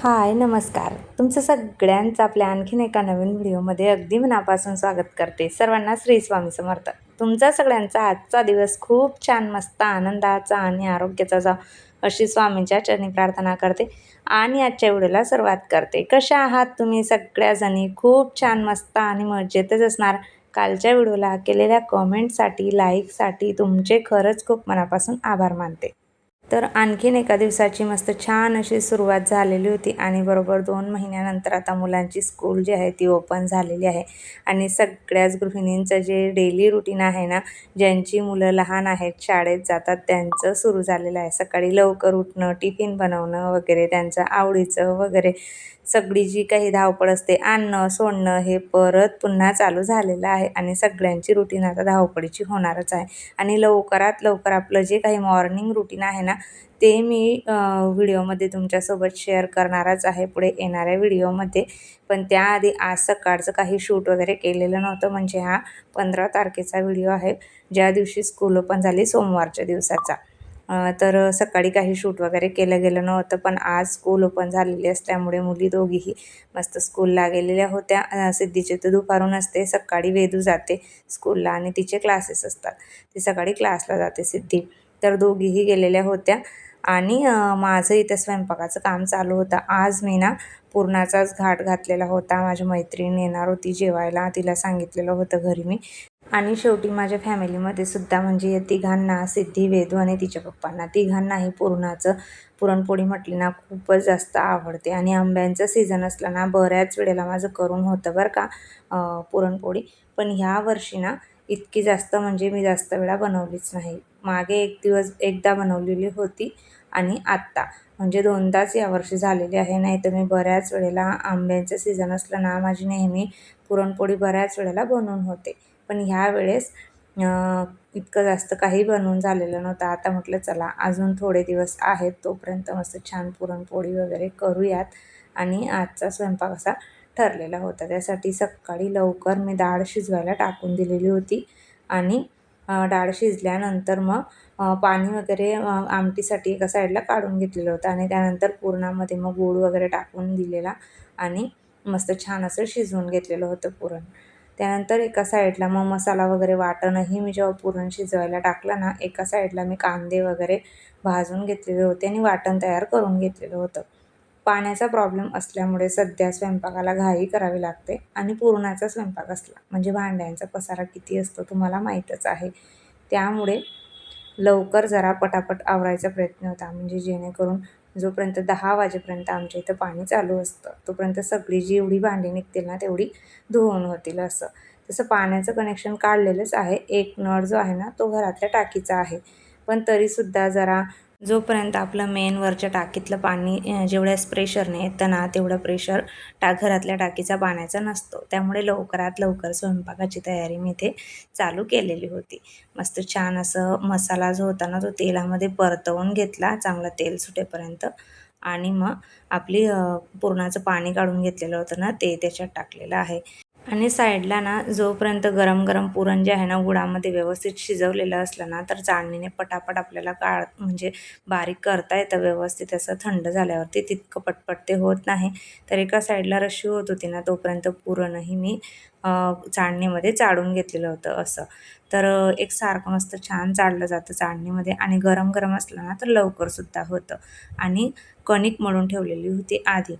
हाय, नमस्कार. तुमचं सगळ्यांचं आपल्या आणखीन एका नवीन व्हिडिओमध्ये अगदी मनापासून स्वागत करते. सर्वांना श्री स्वामी समर्थ. तुमचा सगळ्यांचा आजचा दिवस खूप छान, मस्त, आनंदाचा आणि आरोग्याचा जावो अशी स्वामींच्या चरणी प्रार्थना करते आणि आजच्या व्हिडिओला सुरुवात करते. कशा आहात तुम्ही सगळ्याजणी? खूप छान, मस्त आणि मजेतच असणार. कालच्या व्हिडिओला केलेल्या कमेंटसाठी, लाईकसाठी तुमचे खरंच खूप मनापासून आभार मानते. तर आणखीन एका दिवसाची मस्त छान अशी सुरुवात झालेली होती आणि बरोबर 2 महिन्यानंतर आता मुलांची स्कूल जी आहे ती ओपन झालेली आहे आणि सगळ्याच गृहिणींचं जे डेली रुटीन आहे ना, ज्यांची मुलं लहान आहेत, शाळेत जातात, त्यांचं सुरू झालेलं आहे. सकाळी लवकर उठणं, टिफिन बनवणं वगैरे, त्यांचं आवडीचं वगैरे सगळी जी काही धावपळ असते, आणणं, सोडणं, हे परत पुन्हा चालू झालेलं आहे आणि सगळ्यांची रुटीन आता धावपळीची होणारच आहे. आणि लवकरात लवकर आपलं जे काही मॉर्निंग रुटीन आहे ना, ते मी व्हिडिओमध्ये तुमच्यासोबत शेअर करणारच आहे पुढे येणाऱ्या व्हिडिओमध्ये. पण त्याआधी आज सकाळचं काही शूट वगैरे केलेलं नव्हतं, म्हणजे हा 15 तारखेचा व्हिडिओ आहे, ज्या दिवशी स्कूल ओपन झाली, सोमवारच्या दिवसाचा. तर सकाळी काही शूट वगैरे केलं गेलं नव्हतं, पण आज स्कूल ओपन झालेली असल्यामुळे मुली दोघीही मस्त स्कूलला गेलेल्या होत्या. सिद्धीचे तर दुपारून असते, सकाळी वेदू जाते स्कूलला आणि तिचे क्लासेस असतात. ती सकाळी क्लासला जाते सिद्धी. तर दोघीही गेलेल्या होत्या आणि माझं इथं स्वयंपाकाचं काम चालू होतं. आज मी ना पुरणाचाच घाट घातलेला होता. माझी मैत्रीण येणार होती जेवायला, तिला सांगितलेलं होतं घरी मी. आणि शेवटी माझ्या फॅमिलीमध्ये सुद्धा म्हणजे या तिघांना, सिद्धी, वेदू आणि तिच्या पप्पांना तिघांनाही पुरणपोळी म्हटली ना खूपच जास्त आवडते. आणि आंब्यांचं सीझन असलं ना बऱ्याच वेळेला माझं करून होतं बरं का पुरणपोळी. पण ह्या वर्षी ना इतकी जास्त म्हणजे मी जास्त वेळा बनवलीच नाही. मागे एक दिवस एकदा बनवलेली होती आणि आत्ता म्हणजे 2दाच यावर्षी झालेली आहे. नाही तर मी बऱ्याच वेळेला आंब्यांचं सीझन असलं ना माझी नेहमी पुरणपोळी बऱ्याच वेळेला बनवून होते. पण ह्यावेळेस इतकं जास्त काही बनवून झालेलं नव्हतं. आता म्हटलं चला अजून थोडे दिवस आहेत, तोपर्यंत मस्त छान पुरणपोळी वगैरे करूयात. आणि आजचा स्वयंपाक असा ठरलेला होता. त्यासाठी सकाळी लवकर मी डाळ शिजवायला टाकून दिलेली होती आणि डाळ शिजल्यानंतर मग पाणी वगैरे आमटीसाठी एका साईडला काढून घेतलेलं होतं आणि त्यानंतर पुरणामध्ये मग गूळ वगैरे टाकून दिलेला आणि मस्त छान असं शिजवून घेतलेलं होतं पुरण. त्यानंतर एका साईडला मग मसाला वगैरे वाटणंही मी जेव्हा पुरण शिजवायला टाकलं ना, एका साईडला मी कांदे वगैरे भाजून घेतलेले होते आणि वाटण तयार करून घेतलेलं होतं. पाण्याचा प्रॉब्लेम असल्यामुळे सध्या स्वयंपाकाला घाई करावी लागते आणि पुरणाचा स्वयंपाक असला म्हणजे भांड्यांचा पसारा किती असतो तुम्हाला माहीतच आहे. त्यामुळे लवकर जरा पटापट आवरायचा प्रयत्न होता, म्हणजे जेणेकरून जोपर्यंत 10 वाजेपर्यंत आमच्या इथं पाणी चालू असतं, तोपर्यंत सगळी जी एवढी भांडी निघतील ना तेवढी धुवून होतील असं. तसं पाण्याचं कनेक्शन काढलेलंच आहे. एक नळ जो आहे ना तो घरातल्या टाकीचा आहे. पण तरीसुद्धा जरा जोपर्यंत आपलं मेन वरच्या टाकीतलं पाणी जेवढ्या प्रेशरने येतं ना तेवढं प्रेशर घरातल्या टाकीचा पाण्याचा नसतो. त्यामुळे लवकरात लवकर स्वयंपाकाची तयारी मी इथे चालू केलेली होती. मस्त छान असं मसाला जो होता ना तो तेलामध्ये परतवून घेतला चांगलं तेल सुटेपर्यंत आणि मग आपली पुरणाचं पाणी काढून घेतलेलं होतं ना ते त्याच्यात टाकलेलं आहे. आणि साईडला ना जोपर्यंत गरम गरम पुरण जे आहे ना गुळामध्ये व्यवस्थित शिजवलेलं असलं ना तर चाळणीने पटापट आपल्याला म्हणजे बारीक करता येतं व्यवस्थित. असं थंड झाल्यावरती तितकं पटपट ते होत नाही. तर एका साईडला रशी होत होती ना तोपर्यंत पुरणही मी चाळणीमध्ये चाळून घेतलेलं होतं असं. तर एकसारखं मस्त छान चाळलं जातं चाळणीमध्ये आणि गरम गरम असलं ना तर लवकरसुद्धा होतं. आणि कणिक मळून ठेवलेली होती आधी,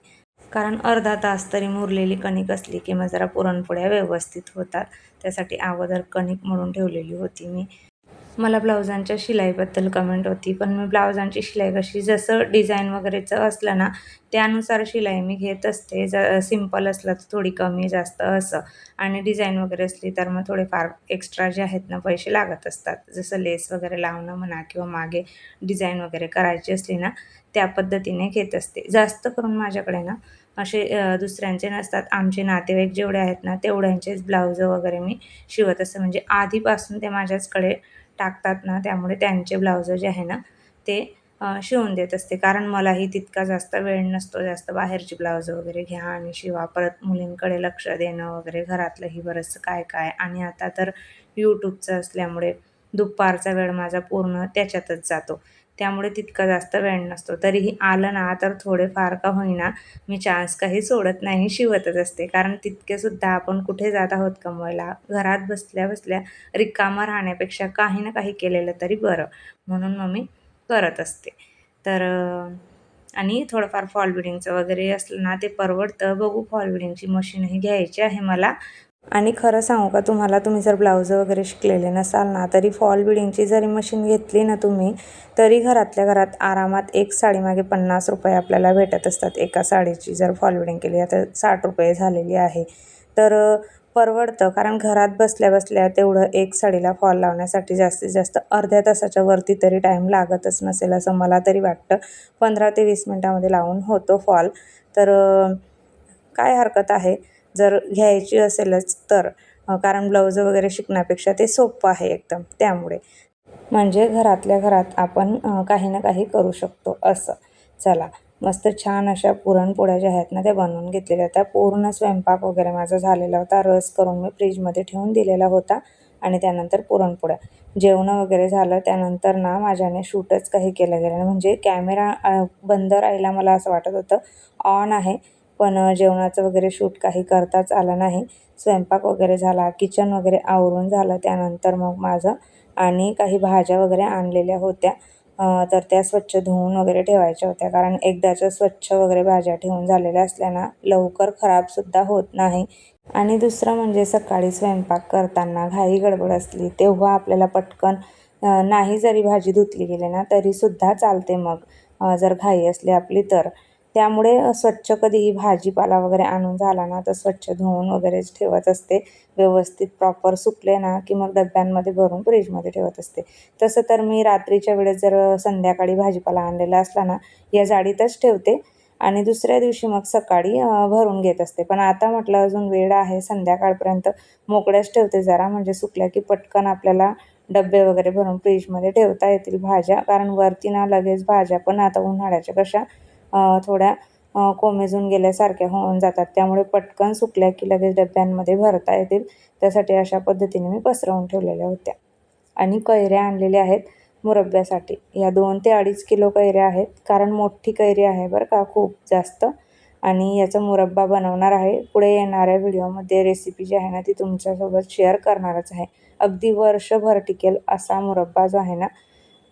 कारण अर्धा तास तरी मुरलेली कणिक असली की मग जरा पुरणपोळ्या व्यवस्थित होतात. त्यासाठी अगोदर कणिक मळून ठेवलेली होती मी. मला ब्लाउजांच्या शिलाईबद्दल कमेंट होती, पण मी ब्लाउजांची शिलाई कशी जसं डिझाईन वगैरेचं असलं ना त्यानुसार शिलाई मी घेत असते. सिंपल असलं तर थोडी कमी जास्त असं आणि डिझाईन वगैरे असली तर मग थोडेफार एक्स्ट्रा जे आहेत ना पैसे लागत असतात. जसं लेस वगैरे लावणं म्हणा किंवा मागे डिझाईन वगैरे करायची असली ना त्या पद्धतीने घेत असते. जास्त करून माझ्याकडे ना असे दुसऱ्यांचे नसतात, आमचे नातेवाईक जेवढे आहेत ना तेवढ्यांचेच ब्लाउजं वगैरे मी शिवत असते. म्हणजे आधीपासून ते माझ्याचकडे टाकतात ना त्यामुळे त्यांचे ब्लाउजं जे आहे ना ते शिवून देत असते. कारण मलाही तितका जास्त वेळ नसतो, जास्त बाहेरची ब्लाउजं वगैरे घ्या आणि शिवा, परत मुलींकडे लक्ष देणं वगैरे, घरातलंही बरंचसं काय काय. आणि आता तर यूट्यूबचं असल्यामुळे दुपारचा वेळ माझा पूर्ण त्याच्यातच जातो. त्यामुळे तितका जास्त वेळ नसतो. तरीही आलं ना तर थोडेफार का होईना मी चान्स काही सोडत नाही, शिवतच असते. कारण तितकेसुद्धा आपण कुठे जात आहोत कमवायला, घरात बसल्या बसल्या रिकामं राहण्यापेक्षा काही ना काही केलेलं तरी बरं, म्हणून मग मी करत असते. तर आणि थोडंफार फॉल बिडिंगचं वगैरे असलं ना ते परवडतं. बघू फॉल बिडिंगची मशीनही घ्यायची आहे मला. आणि खरं सांगू का तुम्हाला, तुम्ही जर ब्लाऊज वगैरे शिकलेले नसाल ना तरी फॉल बिडिंगची जरी मशीन घेतली ना तुम्ही, तरी घरातल्या घरात आरामात एक साडीमागे ₹50 आपल्याला भेटत असतात. एका साडीची जर फॉल बिडिंग केली, आता ₹60 झालेली आहे. तर परवडतं, कारण घरात बसल्या बसल्या तेवढं एक साडीला फॉल लावण्यासाठी जास्तीत जास्त अर्ध्या तासाच्या वरती तरी टाईम लागतच नसेल असं मला तरी वाटतं. 15 ते 20 मिनटामध्ये लावून होतो फॉल. तर काय हरकत आहे जर घ्यायची असेलच तर. कारण ब्लाऊज वगैरे शिकण्यापेक्षा ते सोपं आहे एकदम. त्यामुळे म्हणजे घरातल्या घरात आपण काही ना काही करू शकतो असं. चला, मस्त छान अशा पुरणपोळ्या ज्या आहेत ना त्या बनवून घेतलेल्या होत्या. पूर्ण स्वयंपाक वगैरे माझा झालेला होता. रस करून मी फ्रीजमध्ये ठेवून दिलेला होता आणि त्यानंतर पुरणपोळ्या. जेवणं वगैरे झालं त्यानंतर ना माझ्याने शूटच काही केलं गेलं नाही. म्हणजे कॅमेरा बंद राहिला, मला असं वाटत होतं ऑन आहे, पण जेवणाचं वगैरे शूट काही करताच आलं नाही. स्वयंपाक वगैरे झाला, किचन वगैरे आवरून झालं त्यानंतर मग माझं आणि काही भाज्या वगैरे आणलेल्या होत्या. तर त्या स्वच्छ धुवून वगैरे ठेवायच्या होत्या. कारण एकदाच्या स्वच्छ वगैरे भाज्या ठेवून झालेल्या असल्या ना लवकर खराबसुद्धा होत नाही. आणि दुसरं म्हणजे सकाळी स्वयंपाक करताना घाई गडबड असली तेव्हा आपल्याला पटकन नाही जरी भाजी धुतली गेली ना तरीसुद्धा चालते मग, जर घाई असली आपली तर. त्यामुळे स्वच्छ कधीही भाजीपाला वगैरे आणून झाला ना तर स्वच्छ धुवून वगैरेच ठेवत असते. व्यवस्थित प्रॉपर सुकले ना की मग डब्यांमध्ये भरून फ्रीजमध्ये ठेवत असते. तसं तर मी रात्रीच्या वेळेस जर संध्याकाळी भाजीपाला आणलेला असला ना या जाडीतच ठेवते आणि दुसऱ्या दिवशी मग सकाळी भरून घेत असते. पण आता म्हटलं अजून वेळ आहे, संध्याकाळपर्यंत मोकळ्याच ठेवते जरा, म्हणजे सुकल्या की पटकन आपल्याला डब्बे वगैरे भरून फ्रीजमध्ये ठेवता येतील भाज्या. कारण वरती ना लगेच भाज्या पण आता उन्हाळ्याच्या कशा थोड्या कोमेजून गेल्यासारख्या होऊन जातात. त्यामुळे पटकन सुकल्या की लगेच डब्यांमध्ये भरता येतील. त्यासाठी अशा पद्धतीने मी पसरवून ठेवलेल्या होत्या. आणि कैऱ्या आणलेल्या आहेत मुरब्ब्यासाठी. या 2 ते 2.5 किलो कैऱ्या आहेत. कारण मोठी कैरी आहे बरं का, खूप जास्त. आणि याचा मुरब्बा बनवणार आहे. पुढे येणाऱ्या व्हिडिओमध्ये रेसिपी जी आहे ना ती तुमच्यासोबत शेअर करणारच आहे. अगदी वर्षभर टिकेल असा मुरब्बा जो आहे ना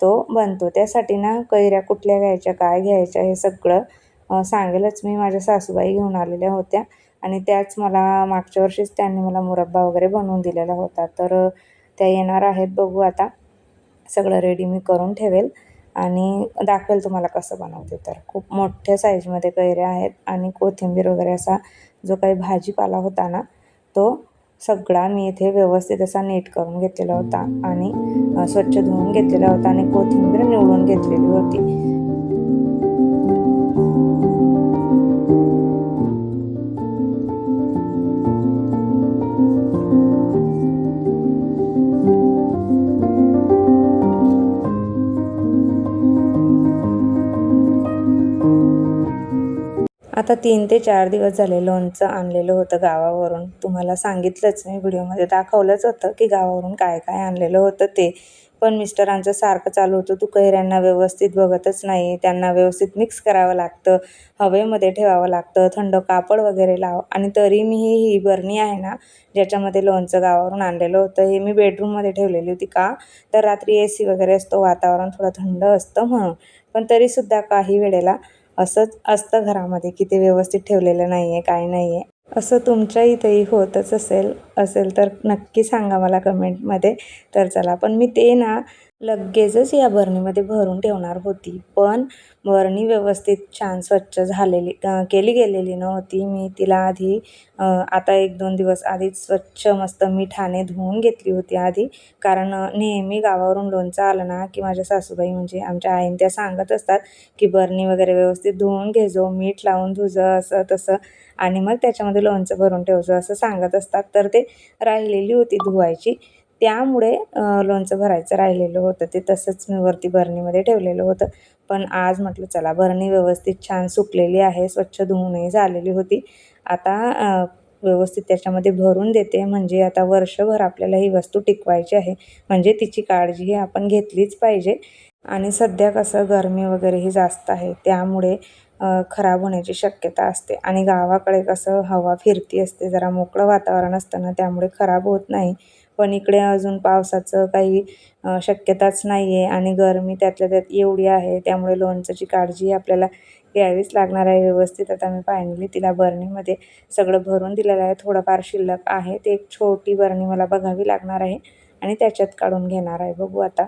तो बनतो. त्यासाठी ना कैऱ्या कुठल्या घ्यायच्या, काय घ्यायच्या हे सगळं सांगेलच मी. माझ्या सासूबाई घेऊन आलेल्या होत्या आणि त्याच मला मागच्या वर्षीच त्यांनी मला मुरब्बा वगैरे बनवून दिलेला होता. तर त्या येणार आहेत. बघू आता. सगळं रेडी मी करून ठेवेल आणि दाखवेल तुम्हाला कसं बनवते. तर खूप मोठ्या साईजमध्ये कैऱ्या आहेत आणि कोथिंबीर वगैरे असा जो काही भाजीपाला होता ना तो सगळा मी इथे व्यवस्थित असा नीट करून घेतलेला होता आणि स्वच्छ धुवून घेतलेला होता आणि कोथिंबीर निवडून घेतलेली होती. आता 3 ते 4 दिवस झाले लोणचं आणलेलं होतं गावावरून. तुम्हाला सांगितलंच मी, व्हिडिओमध्ये दाखवलंच होतं की गावावरून काय काय आणलेलं होतं ते. पण मिस्टरांचं सारखं चालू होतं, "तू कैऱ्यांना व्यवस्थित बघतच नाही, त्यांना व्यवस्थित मिक्स करावं लागतं, हवेमध्ये ठेवावं लागतं, थंड कापड वगैरे लाव." आणि तरी मी ही बरणी आहे ना ज्याच्यामध्ये लोणचं गावावरून आणलेलं होतं, हे मी बेडरूममध्ये ठेवलेली होती. का तर रात्री AC वगैरे असतो, वातावरण थोडं थंड असतं म्हणून. पण तरीसुद्धा काही वेळेला असंच असतं घरामध्ये की ते व्यवस्थित ठेवलेलं नाही आहे, काही नाही आहे. असं तुमच्या इथेही होतच असेल तर नक्की सांगा मला कमेंटमध्ये. तर चला, पण मी ते ना लगेचच या बरणीमध्ये भरून ठेवणार होती. पण बरणी व्यवस्थित छान स्वच्छ झालेली केली गेलेली नव्हती. मी तिला आधी आता 1-2 दिवस आधीच स्वच्छ मस्त मिठाने धुवून घेतली होती आधी. कारण नेहमी गावावरून लोणचं आलं ना की माझ्या सासूबाई म्हणजे आमच्या आईन त्या सांगत असतात की बरणी वगैरे व्यवस्थित धुवून घे जो, मीठ लावून धुजं असं तसं आणि मग त्याच्यामध्ये लोणचं भरून ठेवजं असं सांगत असतात. तर ते राहिलेली होती धुवायची, त्यामुळे लोणचं भरायचं राहिलेलं होतं. ते तसंच मी वरती बरणीमध्ये ठेवलेलं होतं. पण आज म्हटलं चला, बरणी व्यवस्थित छान सुकलेली आहे, स्वच्छ धुवूनही झालेली होती. आता व्यवस्थित त्याच्यामध्ये भरून देते. म्हणजे आता वर्षभर आपल्याला ही वस्तू टिकवायची आहे, म्हणजे तिची काळजी ही आपण घेतलीच पाहिजे. आणि सध्या कसं गरमी वगैरेही जास्त आहे, त्यामुळे खराब होण्याची शक्यता असते. आणि गावाकडे कसं हवा फिरती असते, जरा मोकळं वातावरण असतं ना, त्यामुळे खराब होत नाही. पण इकडे अजून पावसाचं काही शक्यताच नाही आहे आणि गरमी त्यातल्या त्यात एवढी आहे, त्यामुळे लोणच्याची काळजी आपल्याला घ्यावीच लागणार आहे व्यवस्थित. आता मी फायनली तिला बरणीमध्ये सगळं भरून दिलेलं आहे. थोडंफार शिल्लक आहे, ते एक छोटी बरणी मला बघावी लागणार आहे आणि त्याच्यात काढून घेणार आहे. बघू आता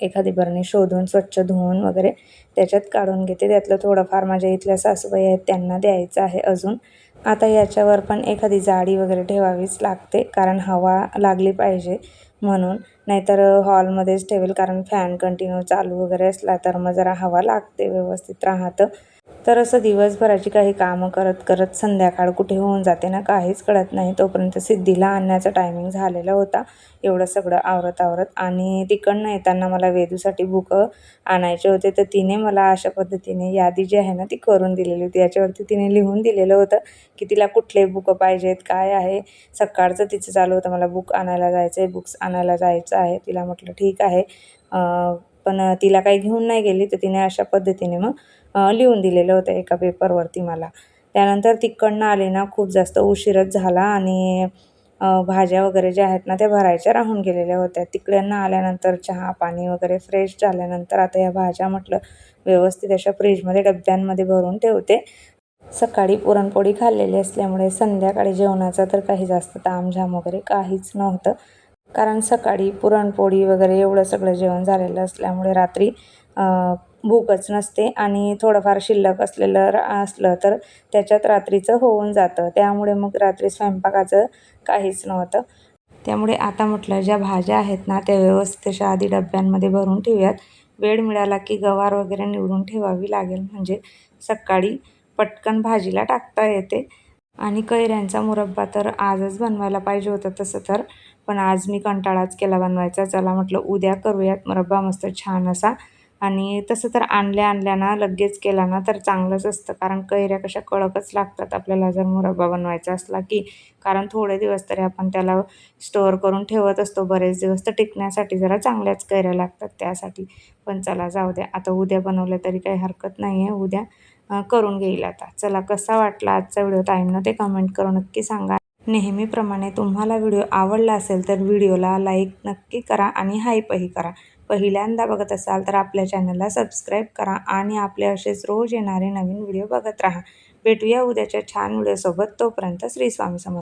एखादी बरणी शोधून स्वच्छ धुवून वगैरे त्याच्यात काढून घेते. त्यातलं थोडंफार माझ्या इथल्या सासूबाई आहेत त्यांना द्यायचं आहे अजून. आता याच्यावर पण एखादी जाळी वगैरे ठेवावीच लागते, कारण हवा लागली पाहिजे म्हणून. नाहीतर हॉलमध्येच ठेवेल, कारण फॅन कंटिन्यू चालू वगैरे असला तर मग जरा हवा लागते, व्यवस्थित राहतं. तर असं दिवसभराची काही कामं करत करत संध्याकाळ कुठे होऊन जाते ना, काहीच कळत नाही. तोपर्यंत सिद्धीला आणण्याचा टायमिंग झालेला होता, एवढं सगळं आवरत आणि तिकडनं येताना मला वेदूसाठी बुकं आणायचे होते. तर तिने मला अशा पद्धतीने यादी जी आहे ना ती करून दिलेली होती. याच्यावरती तिने लिहून दिलेलं होतं की तिला कुठले बुकं पाहिजेत, काय आहे. सकाळचं तिचं चालू होतं, मला बुक आणायला जायचं आहे, बुक्स आणायला जायचं आहे. तिला म्हटलं ठीक आहे, पण तिला काही घेऊन नाही गेली. तर तिने अशा पद्धतीने मग लिहून दिलेलं होतं एका पेपरवरती मला. त्यानंतर तिकडनं आले ना, खूप जास्त उशीरच झाला आणि भाज्या वगैरे ज्या आहेत ना त्या भरायच्या राहून गेलेल्या होत्या. तिकडनं आल्यानंतर चहा पाणी वगैरे फ्रेश झाल्यानंतर आता या भाज्या म्हटलं व्यवस्थित अशा फ्रीजमध्ये डब्यांमध्ये भरून ठेवते. सकाळी पुरणपोळी खाल्लेली असल्यामुळे संध्याकाळी जेवणाचा तर काही जास्त तामझाम वगैरे काहीच नव्हतं. कारण सकाळी पुरणपोळी वगैरे एवढं सगळं जेवण झालेलं असल्यामुळे रात्री भूकच नसते आणि थोडंफार शिल्लक असलं तर त्याच्यात रात्रीचं होऊन जातं. त्यामुळे मग रात्री स्वयंपाकाचं काहीच नव्हतं. त्यामुळे आता म्हटलं ज्या भाज्या आहेत ना त्या व्यवस्थित अशा आधी डब्यांमध्ये भरून ठेवूयात. वेळ मिळाला की गवार वगैरे निवडून ठेवावी लागेल, म्हणजे सकाळी पटकन भाजीला टाकता येते. आणि कैऱ्यांचा मुरब्बा तर आजच बनवायला पाहिजे होतं तसं तर, पण आज मी कंटाळाच केला बनवायचा. चला म्हटलं उद्या करूयात मुरब्बा मस्त छान असा. आणि तसं तर आणल्या ना लगेच केला ना तर चांगलंच असतं, कारण कैऱ्या कशा कडकच लागतात आपल्याला जर मुरब्बा बनवायचा असला की. कारण थोडे दिवस तरी आपण त्याला स्टोअर करून ठेवत असतो, बरेच दिवस, तर टिकण्यासाठी जरा चांगल्याच कैऱ्या लागतात त्यासाठी. पण चला जाऊ द्या, आता उद्या बनवलं तरी काही हरकत नाही आहे. उद्या करून घेईल आता. चला, कसा वाटला आजचा व्हिडिओ ताईंना ते कमेंट करून नक्की सांगा. नेहमीप्रमाणे तुम्हाला व्हिडिओ आवडला असेल तर व्हिडिओला लाईक नक्की करा आणि हाईपही करा. पहिल्यांदा बघत असाल तर आपल्या चॅनलला सबस्क्राईब करा आणि आपले असेच रोज येणारे नवीन व्हिडिओ बघत राहा. भेटूया उद्याच्या छान व्हिडिओसोबत. तोपर्यंत श्री स्वामी समर्थ.